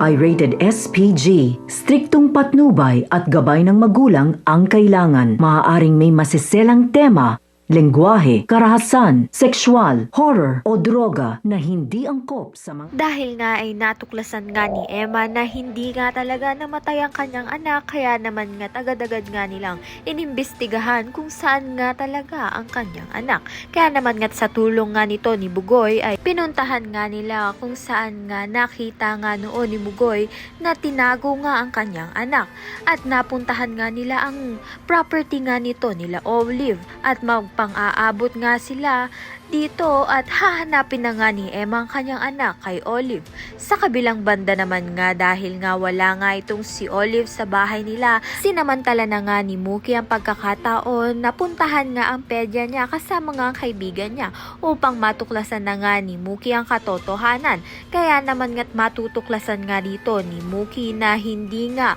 ay rated SPG. Striktong patnubay at gabay ng magulang ang kailangan. Maaaring may masiselang tema, lengguwahe, karahasan, sexual, horror o droga na hindi angkop sa mga... Dahil nga ay natuklasan nga ni Emma na hindi nga talaga namatay ang kanyang anak, kaya naman nga agad-agad nga nilang inimbestigahan kung saan nga talaga ang kanyang anak. Kaya naman nga sa tulong nga nito ni Bugoy ay pinuntahan nga nila kung saan nga nakita nga noon ni Bugoy na tinago nga ang kanyang anak. At napuntahan nga nila ang property nga nito nila Olive at pang-aabot nga sila dito at hahanapin na nga ni Emma ang kanyang anak kay Olive. Sa kabilang banda naman nga dahil nga wala nga itong si Olive sa bahay nila, sinamantala na nga ni Mookie ang pagkakataon na puntahan nga ang pedya niya kasama nga ang kaibigan niya upang matuklasan na nga ni Mookie ang katotohanan. Kaya naman nga't matutuklasan nga dito ni Mookie na hindi nga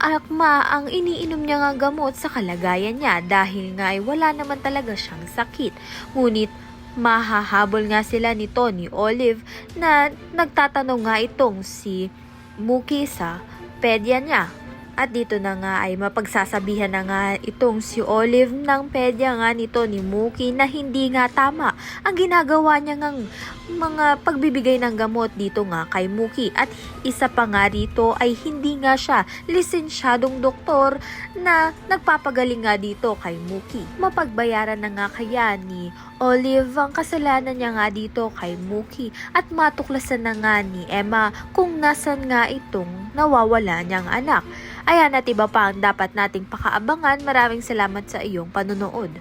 akma ang iniinom niya nga gamot sa kalagayan niya dahil nga ay wala naman talaga siyang sakit. Ngunit mahahabol nga sila nito ni Olive na nagtatanong nga itong si Mookie sa pedya niya. At dito na nga ay mapagsasabihan na nga itong si Olive ng pedya nga nito ni Mookie na hindi nga tama ang ginagawa niya ng mga pagbibigay ng gamot dito nga kay Mookie. At isa pa nga rito ay hindi nga siya lisensyadong doktor na nagpapagaling nga dito kay Mookie. Mapagbayaran na nga kaya ni Olive ang kasalanan niya nga dito kay Mookie at matuklasan na nga ni Emma kung nasan nga itong nawawala niyang anak. Ayan at iba pa ang dapat nating pakaabangan. Maraming salamat sa iyong panonood.